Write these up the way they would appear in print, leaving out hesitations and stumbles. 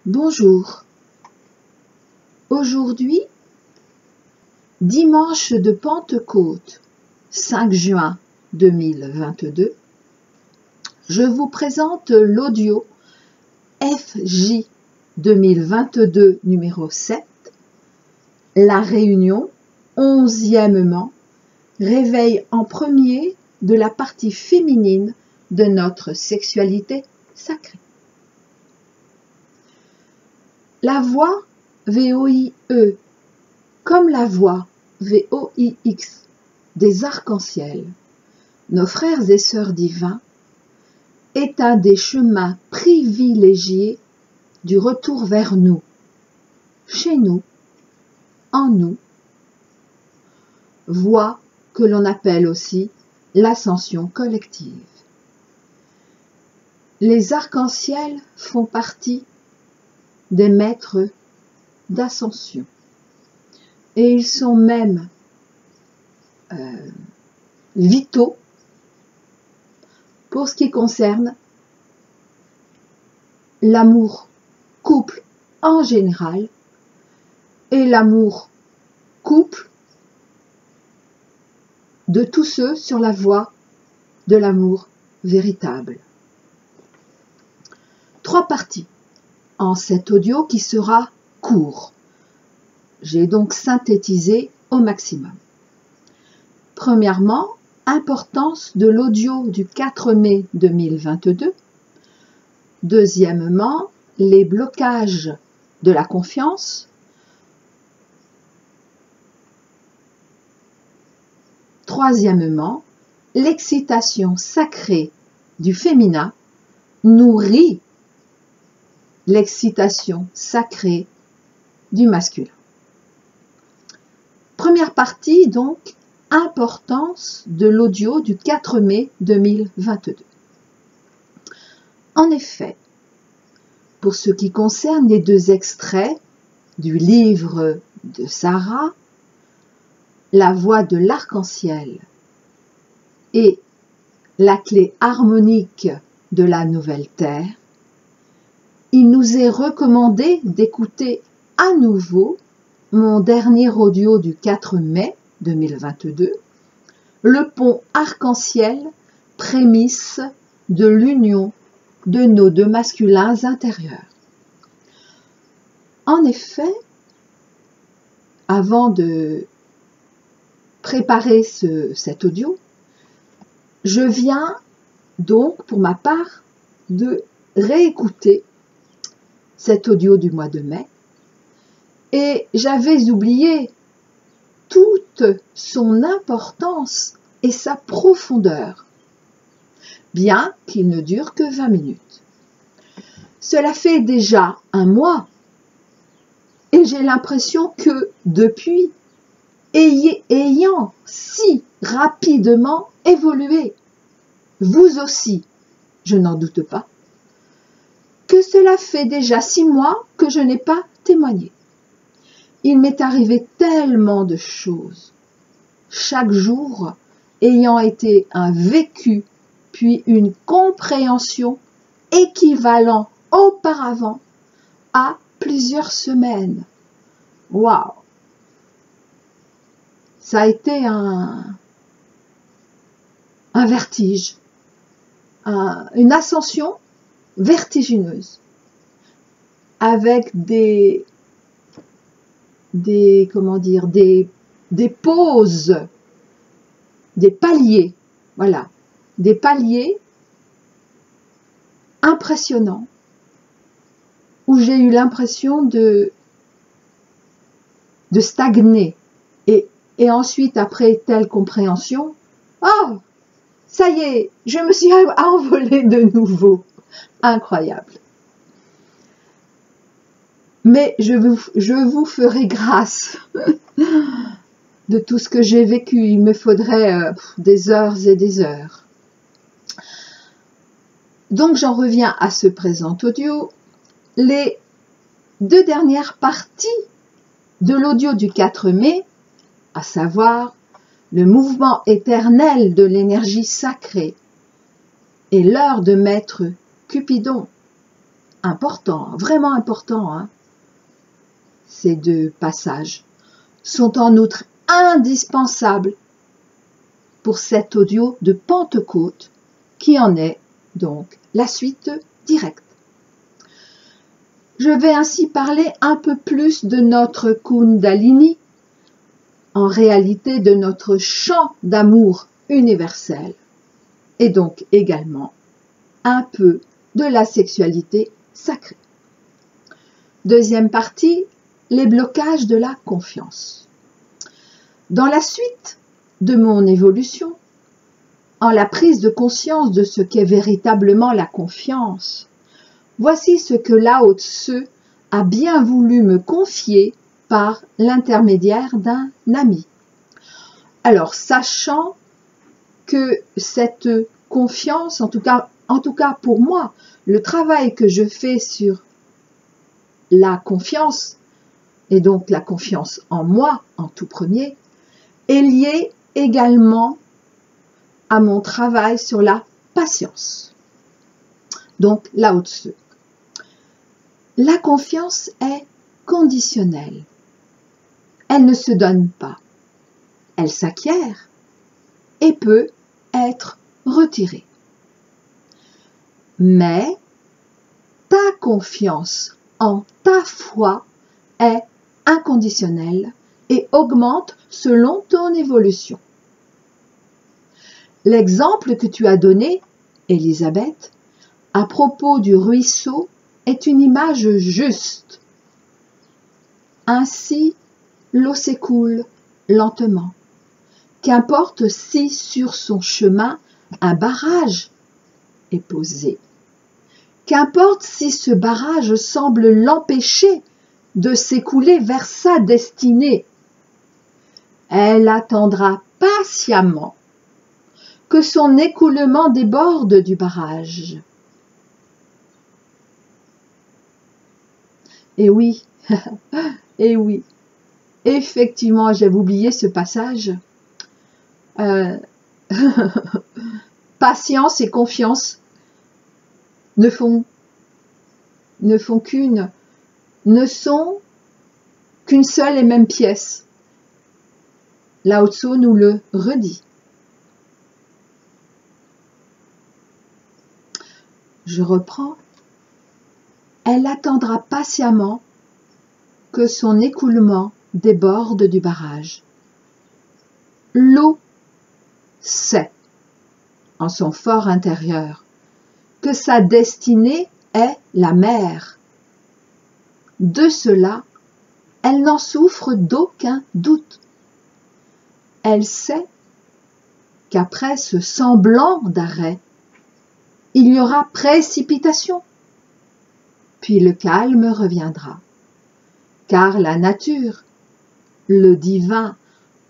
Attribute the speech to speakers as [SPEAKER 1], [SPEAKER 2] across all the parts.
[SPEAKER 1] Bonjour. Aujourd'hui, dimanche de Pentecôte, 5 juin 2022, je vous présente l'audio FJ 2022 numéro 7, la réunion 11e, réveil en premier de la partie féminine de notre sexualité sacrée. La voix VOIE, comme la voix VOIX des arcs-en-ciel, nos frères et sœurs divins, est un des chemins privilégiés du retour vers nous, chez nous, en nous, voie que l'on appelle aussi l'ascension collective. Les arcs-en-ciel font partie des maîtres d'ascension. Et ils sont même vitaux pour ce qui concerne l'amour couple en général et l'amour couple de tous ceux sur la voie de l'amour véritable. 3 parties en cet audio qui sera court. J'ai donc synthétisé au maximum. Premièrement, importance de l'audio du 4 mai 2022. Deuxièmement, les blocages de la confiance. Troisièmement, l'excitation sacrée du féminin nourrit l'excitation sacrée du masculin. Première partie, donc, importance de l'audio du 4 mai 2022. En effet, pour ce qui concerne les 2 extraits du livre de Sarah, la voix de l'arc-en-ciel et la clé harmonique de la nouvelle terre, il nous est recommandé d'écouter à nouveau mon dernier audio du 4 mai 2022, le pont arc-en-ciel, prémisse de l'union de nos 2 masculins intérieurs. En effet, avant de préparer cet audio, je viens donc, pour ma part, de réécouter cet audio du mois de mai, et j'avais oublié toute son importance et sa profondeur, bien qu'il ne dure que 20 minutes. Cela fait déjà 1 mois, et j'ai l'impression que depuis, ayant si rapidement évolué, vous aussi, je n'en doute pas, que cela fait déjà 6 mois que je n'ai pas témoigné. Il m'est arrivé tellement de choses, chaque jour ayant été un vécu, puis une compréhension équivalent auparavant à plusieurs semaines. Waouh! Ça a été un vertige, une ascension vertigineuse, avec des pauses, des paliers, voilà, des paliers impressionnants, où j'ai eu l'impression de stagner, et ensuite, après telle compréhension, oh, ça y est, je me suis envolée de nouveau. Incroyable. Mais je vous ferai grâce de tout ce que j'ai vécu. Il me faudrait des heures et des heures. Donc, j'en reviens à ce présent audio. Les 2 dernières parties de l'audio du 4 mai, à savoir le mouvement éternel de l'énergie sacrée et l'heure de maître Cupidon, importants, vraiment importants, hein, ces deux passages, sont en outre indispensables pour cet audio de Pentecôte qui en est donc la suite directe. Je vais ainsi parler un peu plus de notre Kundalini, en réalité de notre champ d'amour universel, et donc également un peu de la sexualité sacrée. Deuxième partie, les blocages de la confiance. Dans la suite de mon évolution, en la prise de conscience de ce qu'est véritablement la confiance, voici ce que Lao Tzu a bien voulu me confier par l'intermédiaire d'un ami. Alors, sachant que cette confiance, en tout cas pour moi, le travail que je fais sur la confiance, et donc la confiance en moi en tout premier, est lié également à mon travail sur la patience. Donc, Lao Tzu. La confiance est conditionnelle. Elle ne se donne pas. Elle s'acquiert et peut être retirée. Mais ta confiance en ta foi est inconditionnelle et augmente selon ton évolution. L'exemple que tu as donné, Elisabeth, à propos du ruisseau est une image juste. Ainsi, l'eau s'écoule lentement. Qu'importe si sur son chemin un barrage est posé. Qu'importe si ce barrage semble l'empêcher de s'écouler vers sa destinée. Elle attendra patiemment que son écoulement déborde du barrage. Et oui, et oui, effectivement, j'avais oublié ce passage. Patience et confiance ne sont qu'une seule et même pièce. Lao Tzu nous le redit. Je reprends. Elle attendra patiemment que son écoulement déborde du barrage. L'eau sait, en son fort intérieur, que sa destinée est la mer. De cela, elle n'en souffre d'aucun doute. Elle sait qu'après ce semblant d'arrêt, il y aura précipitation, puis le calme reviendra, car la nature, le divin,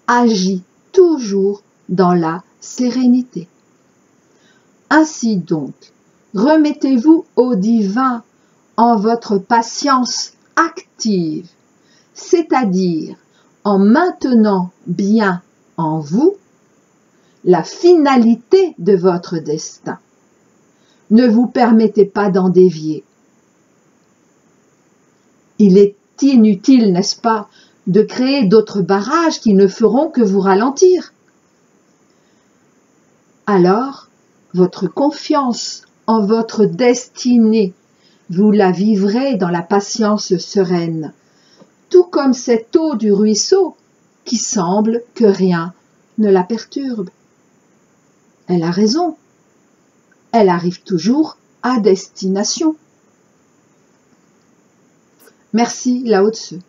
[SPEAKER 1] agit toujours dans la sérénité. Ainsi donc, remettez-vous au divin en votre patience active, c'est-à-dire en maintenant bien en vous la finalité de votre destin. Ne vous permettez pas d'en dévier. Il est inutile, n'est-ce pas, de créer d'autres barrages qui ne feront que vous ralentir. Alors, votre confiance en votre destinée, vous la vivrez dans la patience sereine, tout comme cette eau du ruisseau qui semble que rien ne la perturbe. Elle a raison, elle arrive toujours à destination. Merci Lao Tzu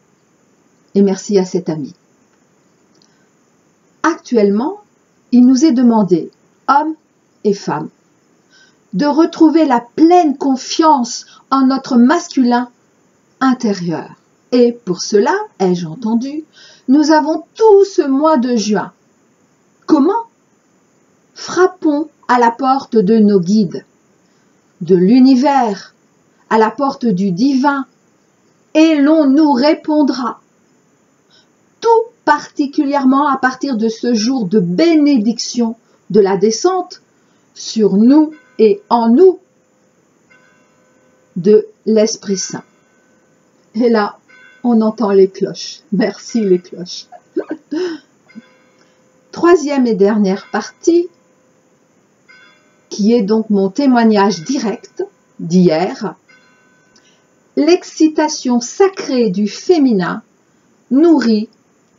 [SPEAKER 1] et merci à cet ami. Actuellement, il nous est demandé, hommes et femmes, de retrouver la pleine confiance en notre masculin intérieur. Et pour cela, ai-je entendu, nous avons tout ce mois de juin. Comment? Frappons à la porte de nos guides, de l'univers, à la porte du divin, et l'on nous répondra. Tout particulièrement à partir de ce jour de bénédiction de la descente sur nous et en nous. de l'Esprit Saint. Et là, on entend les cloches. Merci les cloches. Troisième et dernière partie, qui est donc mon témoignage direct d'hier. L'excitation sacrée du féminin nourrit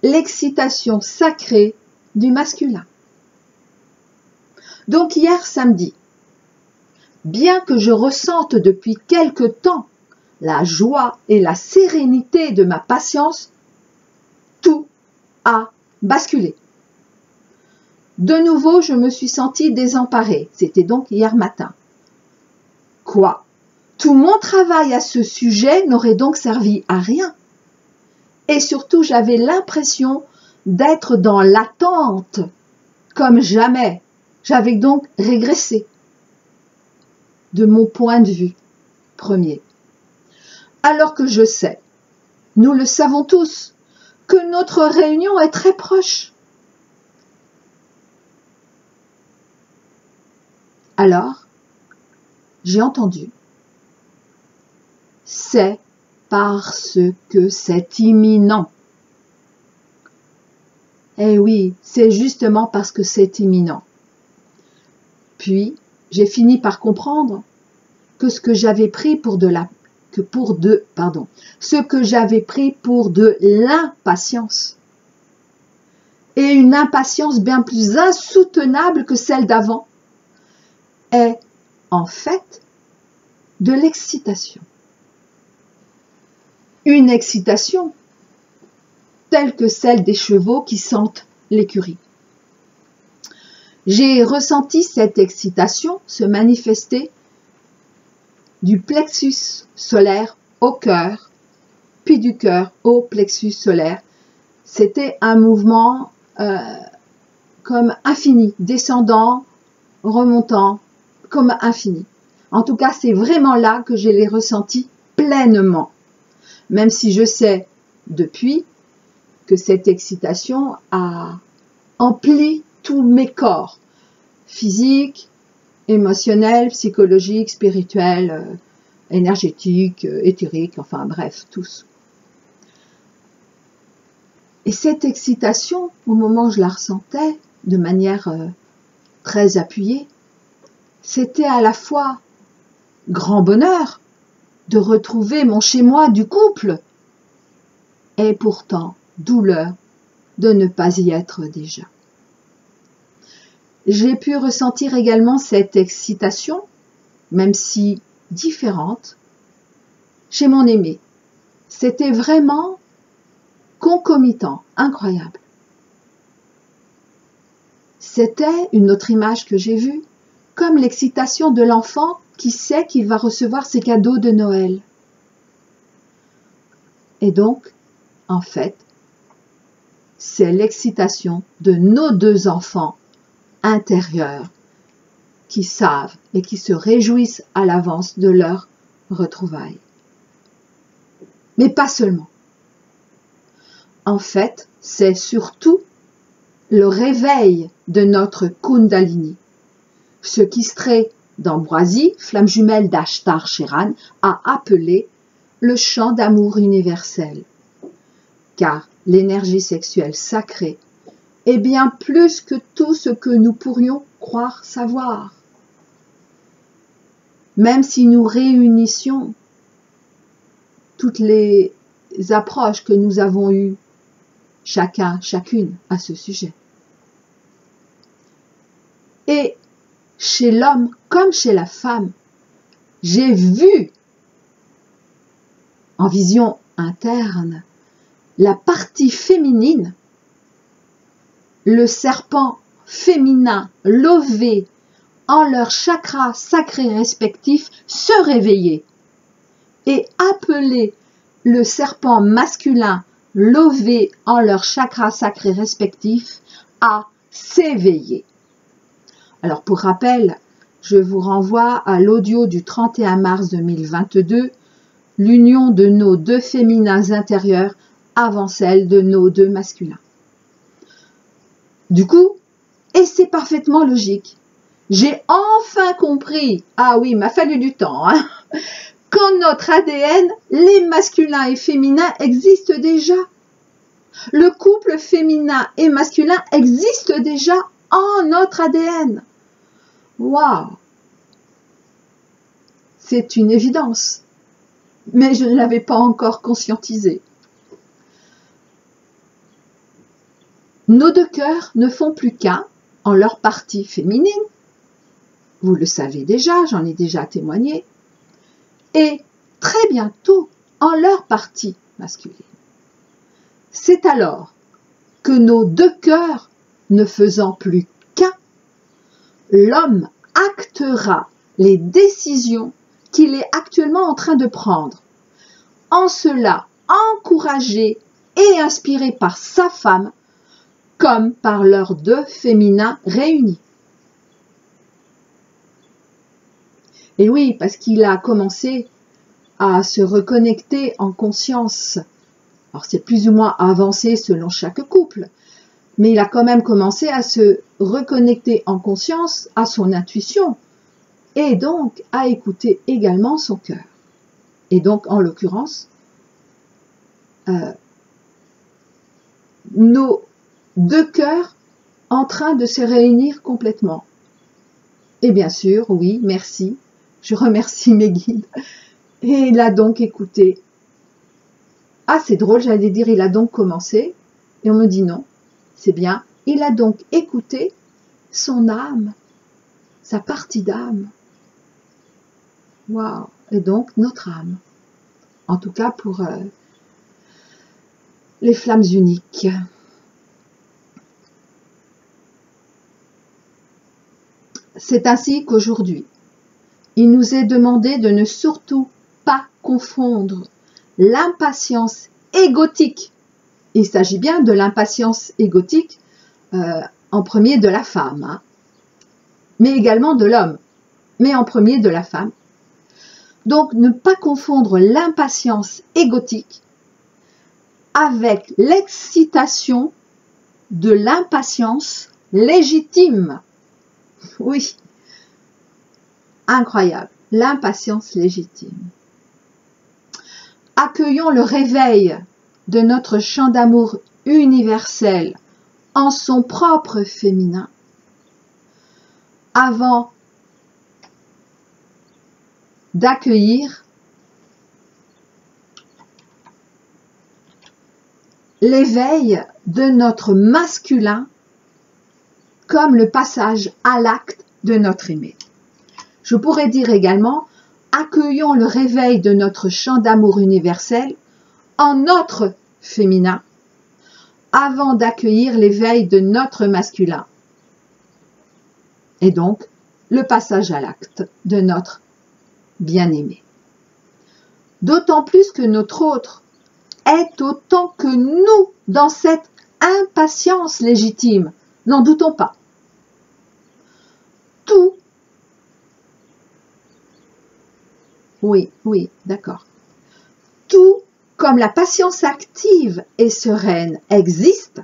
[SPEAKER 1] l'excitation sacrée du masculin. Donc hier samedi, bien que je ressente depuis quelque temps la joie et la sérénité de ma patience, tout a basculé. De nouveau, je me suis sentie désemparée. C'était donc hier matin. Quoi? Tout mon travail à ce sujet n'aurait donc servi à rien. Et surtout, j'avais l'impression d'être dans l'attente, comme jamais. J'avais donc régressé de mon point de vue premier. Alors que je sais, nous le savons tous, que notre réunion est très proche. Alors, j'ai entendu, c'est parce que c'est imminent. Eh oui, c'est justement parce que c'est imminent. Puis, j'ai fini par comprendre que ce que j'avais pris pour de l'impatience, et une impatience bien plus insoutenable que celle d'avant, est en fait de l'excitation. Une excitation telle que celle des chevaux qui sentent l'écurie. J'ai ressenti cette excitation se manifester du plexus solaire au cœur, puis du cœur au plexus solaire. C'était un mouvement comme infini, descendant, remontant, comme infini. En tout cas, c'est vraiment là que je l'ai ressenti pleinement. Même si je sais depuis que cette excitation a empli tous mes corps, physiques, émotionnels, psychologiques, spirituels, énergétiques, éthériques, enfin bref, tous. Et cette excitation, au moment où je la ressentais de manière très appuyée, c'était à la fois grand bonheur de retrouver mon chez-moi du couple et pourtant douleur de ne pas y être déjà. J'ai pu ressentir également cette excitation, même si différente, chez mon aimé. C'était vraiment concomitant, incroyable. C'était une autre image que j'ai vue, comme l'excitation de l'enfant qui sait qu'il va recevoir ses cadeaux de Noël. Et donc, en fait, c'est l'excitation de nos deux enfants intérieurs qui savent et qui se réjouissent à l'avance de leur retrouvailles. Mais pas seulement. En fait, c'est surtout le réveil de notre Kundalini, ce qu'Istré d'Ambroisie, flamme jumelle d'Ashtar Sheran, a appelé le chant d'amour universel. Car l'énergie sexuelle sacrée est bien plus que tout ce que nous pourrions croire savoir. Même si nous réunissions toutes les approches que nous avons eues, chacun, chacune, à ce sujet. Et chez l'homme comme chez la femme, j'ai vu en vision interne la partie féminine, le serpent féminin lové en leurs chakras sacrés respectifs se réveiller et appeler le serpent masculin lové en leurs chakras sacrés respectifs à s'éveiller. Alors pour rappel, je vous renvoie à l'audio du 31 mars 2022, l'union de nos deux féminins intérieurs avant celle de nos deux masculins. Du coup, et c'est parfaitement logique, j'ai enfin compris, ah oui, il m'a fallu du temps, qu'en notre ADN, les masculins et féminins existent déjà. Le couple féminin et masculin existe déjà en notre ADN. Waouh! C'est une évidence, mais je ne l'avais pas encore conscientisé. Nos deux cœurs ne font plus qu'un en leur partie féminine. Vous le savez déjà, j'en ai déjà témoigné. Et très bientôt en leur partie masculine. C'est alors que nos deux cœurs ne faisant plus qu'un, l'homme actera les décisions qu'il est actuellement en train de prendre, en cela encouragé et inspiré par sa femme, comme par leurs deux féminins réunis. Et oui, parce qu'il a commencé à se reconnecter en conscience. Alors c'est plus ou moins avancé selon chaque couple, mais il a quand même commencé à se reconnecter en conscience à son intuition et donc à écouter également son cœur. Et donc en l'occurrence, nos deux cœurs en train de se réunir complètement. Et bien sûr, oui, merci, je remercie mes guides. Et il a donc écouté. Ah, c'est drôle, j'allais dire, il a donc commencé. Et on me dit non, c'est bien. Il a donc écouté son âme, sa partie d'âme. Waouh! Et donc notre âme. En tout cas pour les flammes uniques. C'est ainsi qu'aujourd'hui, il nous est demandé de ne surtout pas confondre l'impatience égotique. Il s'agit bien de l'impatience égotique en premier de la femme, hein, mais également de l'homme, mais en premier de la femme. Donc ne pas confondre l'impatience égotique avec l'excitation de l'impatience légitime. Oui, incroyable, l'impatience légitime. Accueillons le réveil de notre champ d'amour universel en son propre féminin avant d'accueillir l'éveil de notre masculin comme le passage à l'acte de notre aimé. Je pourrais dire également, accueillons le réveil de notre champ d'amour universel en notre féminin avant d'accueillir l'éveil de notre masculin. Et donc, le passage à l'acte de notre bien-aimé. D'autant plus que notre autre est autant que nous dans cette impatience légitime. N'en doutons pas. Tout, oui, d'accord. Tout comme la patience active et sereine existe,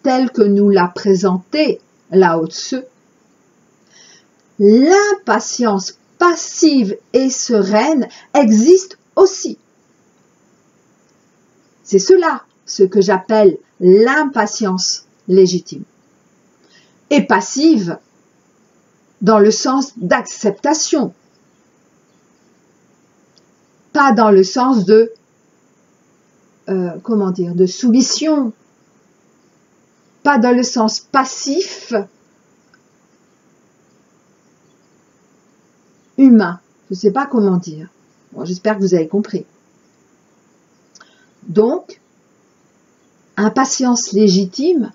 [SPEAKER 1] telle que nous l'a présentée Lao Tzu, l'impatience passive et sereine existe aussi. C'est cela ce que j'appelle l'impatience légitime. Et passive dans le sens d'acceptation, pas dans le sens de de soumission, pas dans le sens passif humain. Je ne sais pas comment dire. Bon, j'espère que vous avez compris. Donc, impatience légitime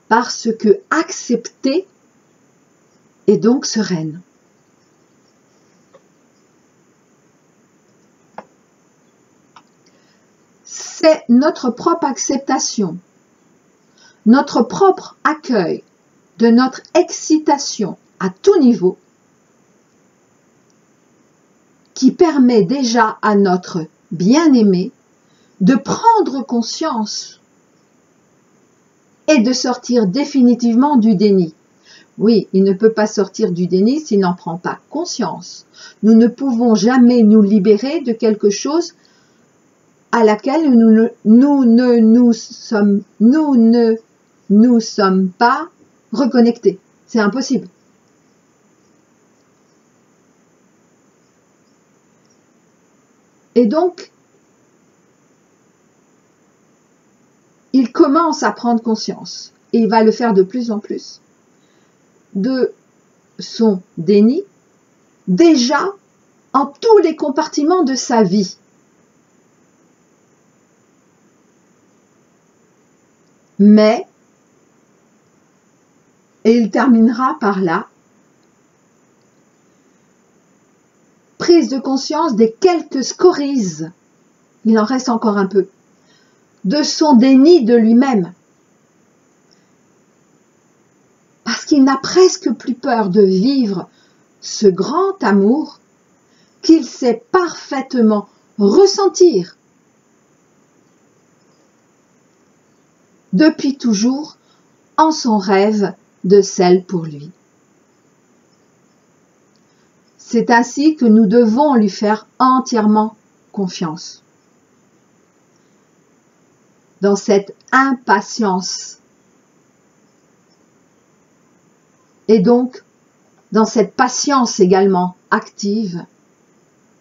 [SPEAKER 1] parce que acceptée est donc sereine. C'est notre propre acceptation, notre propre accueil de notre excitation à tout niveau qui permet déjà à notre bien-aimé de prendre conscience et de sortir définitivement du déni. Oui, il ne peut pas sortir du déni s'il n'en prend pas conscience. Nous ne pouvons jamais nous libérer de quelque chose à laquelle nous ne nous sommes pas reconnectés. C'est impossible. Et donc, il commence à prendre conscience, et il va le faire de plus en plus, de son déni, déjà en tous les compartiments de sa vie. Mais, et il terminera par là, prise de conscience des quelques scories, il en reste encore un peu, de son déni de lui-même. Parce qu'il n'a presque plus peur de vivre ce grand amour qu'il sait parfaitement ressentir depuis toujours en son rêve de celle pour lui. C'est ainsi que nous devons lui faire entièrement confiance. Dans cette impatience. Et donc, dans cette patience également active,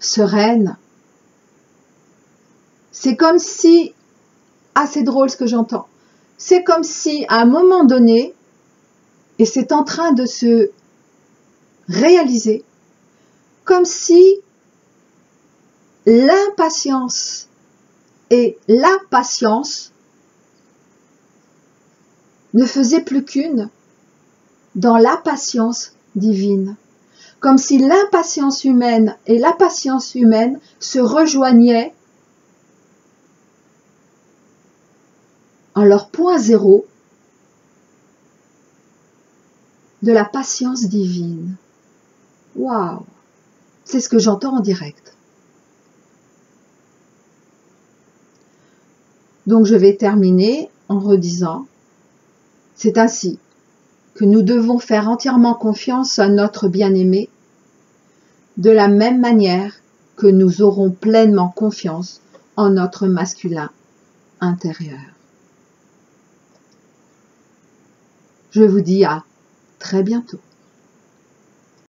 [SPEAKER 1] sereine. C'est comme si, c'est drôle ce que j'entends, c'est comme si à un moment donné, et c'est en train de se réaliser, comme si l'impatience et la patience ne faisaient plus qu'une dans la patience divine. Comme si l'impatience humaine et la patience humaine se rejoignaient en leur point zéro de la patience divine. Waouh! C'est ce que j'entends en direct. Donc je vais terminer en redisant, c'est ainsi que nous devons faire entièrement confiance à notre bien-aimé, de la même manière que nous aurons pleinement confiance en notre masculin intérieur. Je vous dis à très bientôt.